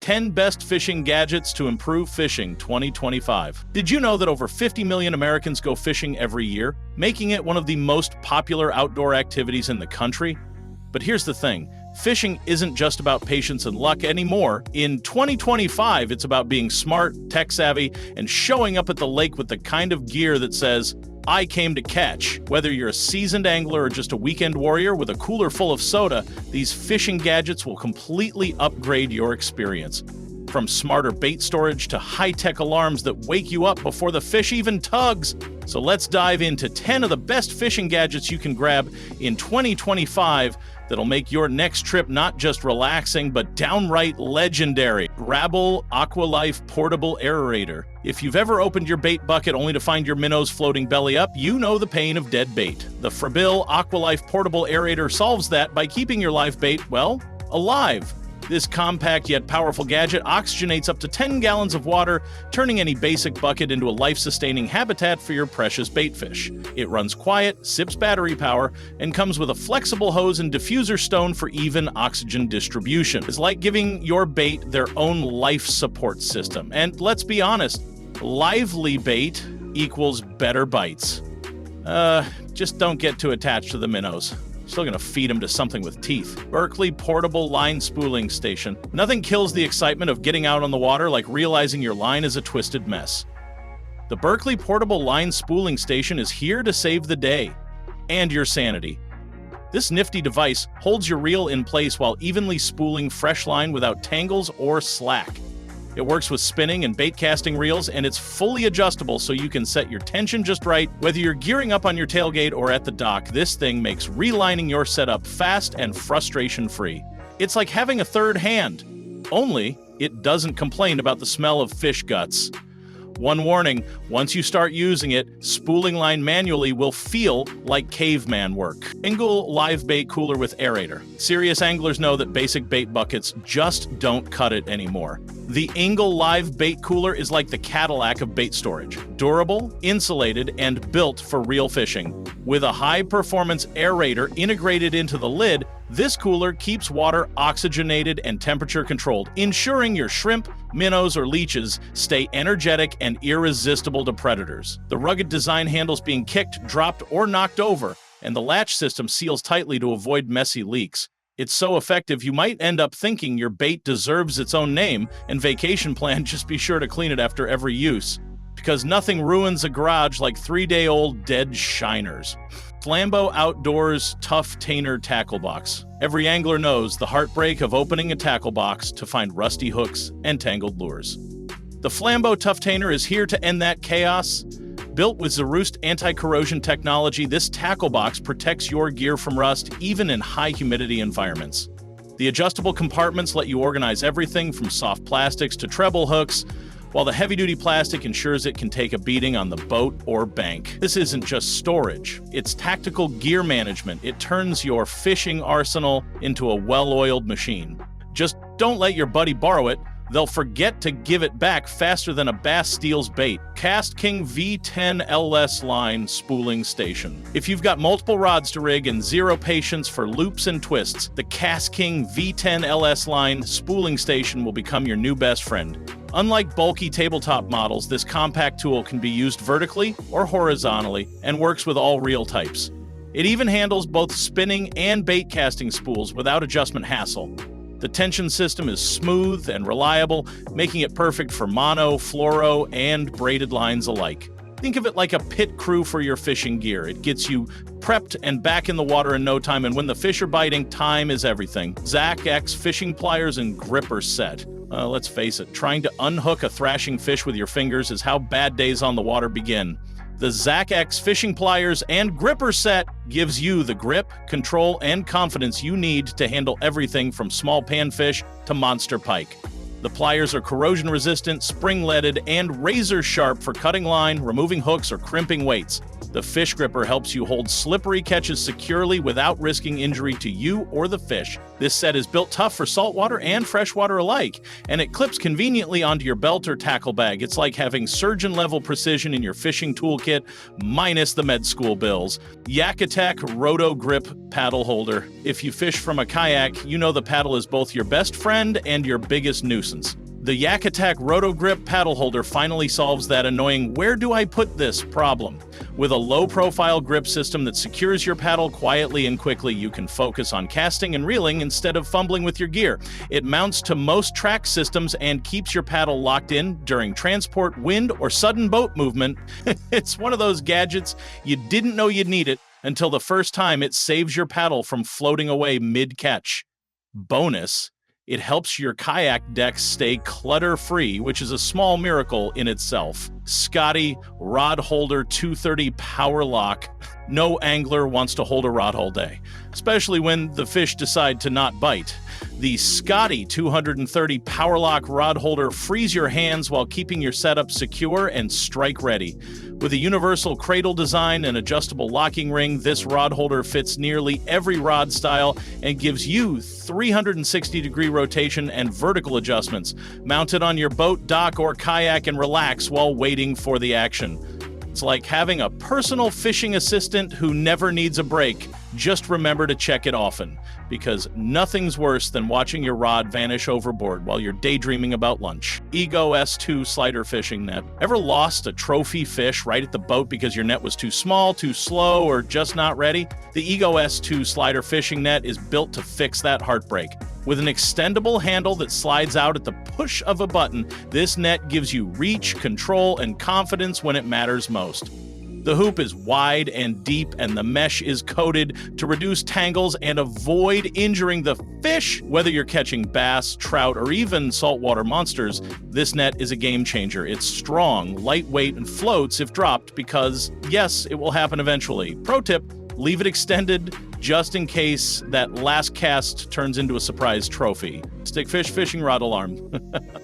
10 Best Fishing Gadgets to Improve Fishing 2025. Did you know that over 50 million Americans go fishing every year, making it one of the most popular outdoor activities in the country? But here's the thing. Fishing isn't just about patience and luck anymore. In 2025, it's about being smart, tech-savvy, and showing up at the lake with the kind of gear that says, "I came to catch." Whether you're a seasoned angler or just a weekend warrior with a cooler full of soda, these fishing gadgets will completely upgrade your experience. From smarter bait storage to high-tech alarms that wake you up before the fish even tugs. So let's dive into 10 of the best fishing gadgets you can grab in 2025 that'll make your next trip not just relaxing, but downright legendary. Brabble AquaLife Portable Aerator. If you've ever opened your bait bucket only to find your minnows floating belly up, you know the pain of dead bait. The Brabble AquaLife Portable Aerator solves that by keeping your live bait, well, alive. This compact yet powerful gadget oxygenates up to 10 gallons of water, turning any basic bucket into a life-sustaining habitat for your precious baitfish. It runs quiet, sips battery power, and comes with a flexible hose and diffuser stone for even oxygen distribution. It's like giving your bait their own life support system. And let's be honest, lively bait equals better bites. Just don't get too attached to the minnows. Still gonna feed them to something with teeth. Berkley Portable Line Spooling Station. Nothing kills the excitement of getting out on the water like realizing your line is a twisted mess. The Berkley Portable Line Spooling Station is here to save the day. And your sanity. This nifty device holds your reel in place while evenly spooling fresh line without tangles or slack. It works with spinning and bait casting reels, and it's fully adjustable so you can set your tension just right. Whether you're gearing up on your tailgate or at the dock, this thing makes relining your setup fast and frustration-free. It's like having a third hand, only it doesn't complain about the smell of fish guts. One warning, once you start using it, spooling line manually will feel like caveman work. Engel Live Bait Cooler with Aerator. Serious anglers know that basic bait buckets just don't cut it anymore. The Engel Live Bait Cooler is like the Cadillac of bait storage. Durable, insulated, and built for real fishing. With a high-performance aerator integrated into the lid, this cooler keeps water oxygenated and temperature-controlled, ensuring your shrimp, minnows, or leeches stay energetic and irresistible to predators. The rugged design handles being kicked, dropped, or knocked over, and the latch system seals tightly to avoid messy leaks. It's so effective you might end up thinking your bait deserves its own name, and vacation plan, just be sure to clean it after every use. Because nothing ruins a garage like 3-day-old dead shiners. Flambeau Outdoors Tough Tainer Tackle Box. Every angler knows the heartbreak of opening a tackle box to find rusty hooks and tangled lures. The Flambeau Tough Tainer is here to end that chaos. Built with Zaroost anti-corrosion technology, this tackle box protects your gear from rust even in high-humidity environments. The adjustable compartments let you organize everything from soft plastics to treble hooks, while the heavy-duty plastic ensures it can take a beating on the boat or bank. This isn't just storage, it's tactical gear management. It turns your fishing arsenal into a well-oiled machine. Just don't let your buddy borrow it. They'll forget to give it back faster than a bass steals bait. Cast King V10 LS Line Spooling Station. If you've got multiple rods to rig and zero patience for loops and twists, the Cast King V10 LS Line Spooling Station will become your new best friend. Unlike bulky tabletop models, this compact tool can be used vertically or horizontally and works with all reel types. It even handles both spinning and bait casting spools without adjustment hassle. The tension system is smooth and reliable, making it perfect for mono, fluoro, and braided lines alike. Think of it like a pit crew for your fishing gear. It gets you prepped and back in the water in no time, and when the fish are biting, time is everything. Zach X Fishing Pliers and Gripper Set. Let's face it, trying to unhook a thrashing fish with your fingers is how bad days on the water begin. The Zach X Fishing Pliers and Gripper Set gives you the grip, control, and confidence you need to handle everything from small panfish to monster pike. The pliers are corrosion-resistant, spring-leaded, and razor-sharp for cutting line, removing hooks, or crimping weights. The fish gripper helps you hold slippery catches securely without risking injury to you or the fish. This set is built tough for saltwater and freshwater alike, and it clips conveniently onto your belt or tackle bag. It's like having surgeon-level precision in your fishing toolkit, minus the med school bills. Yak Attack Roto Grip Paddle Holder. If you fish from a kayak, you know the paddle is both your best friend and your biggest nuisance. The Yak Attack Roto Grip Paddle Holder finally solves that annoying "where do I put this" problem. With a low-profile grip system that secures your paddle quietly and quickly, you can focus on casting and reeling instead of fumbling with your gear. It mounts to most track systems and keeps your paddle locked in during transport, wind, or sudden boat movement. It's one of those gadgets you didn't know you'd need it until the first time it saves your paddle from floating away mid-catch. Bonus: it helps your kayak deck stay clutter-free, which is a small miracle in itself. Scotty Rod Holder 230 Power Lock. No angler wants to hold a rod all day, especially when the fish decide to not bite. The Scotty 230 Power Lock Rod Holder frees your hands while keeping your setup secure and strike ready. With a universal cradle design and adjustable locking ring, this rod holder fits nearly every rod style and gives you 360-degree rotation and vertical adjustments. Mount it on your boat, dock, or kayak and relax while waiting for the action. It's like having a personal fishing assistant who never needs a break. Just remember to check it often, because nothing's worse than watching your rod vanish overboard while you're daydreaming about lunch. Ego S2 Slider Fishing Net. Ever lost a trophy fish right at the boat because your net was too small, too slow, or just not ready? The Ego S2 Slider Fishing Net is built to fix that heartbreak. With an extendable handle that slides out at the push of a button, this net gives you reach, control, and confidence when it matters most. The hoop is wide and deep, and the mesh is coated to reduce tangles and avoid injuring the fish. Whether you're catching bass, trout, or even saltwater monsters, this net is a game changer. It's strong, lightweight, and floats if dropped because, yes, it will happen eventually. Pro tip: leave it extended just in case that last cast turns into a surprise trophy. Stickfish Fishing Rod Alarm.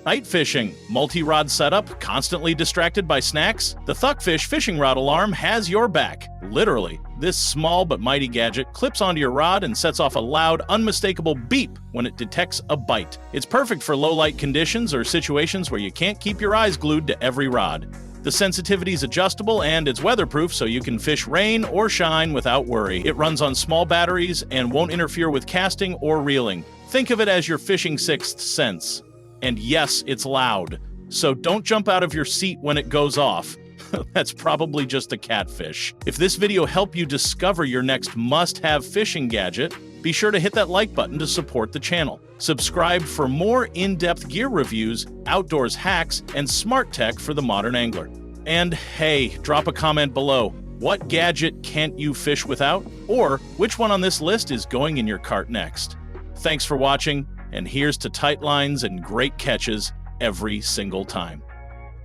Night fishing, multi-rod setup, constantly distracted by snacks? The Thuckfish Fishing Rod Alarm has your back. Literally. This small but mighty gadget clips onto your rod and sets off a loud, unmistakable beep when it detects a bite. It's perfect for low-light conditions or situations where you can't keep your eyes glued to every rod. The sensitivity is adjustable and it's weatherproof, so you can fish rain or shine without worry. It runs on small batteries and won't interfere with casting or reeling. Think of it as your fishing sixth sense. And yes, it's loud, so don't jump out of your seat when it goes off. That's probably just a catfish. If this video helped you discover your next must-have fishing gadget, be sure to hit that like button to support the channel. Subscribe for more in-depth gear reviews, outdoors hacks, and smart tech for the modern angler. And hey, drop a comment below. What gadget can't you fish without? Or which one on this list is going in your cart next? Thanks for watching, and here's to tight lines and great catches every single time.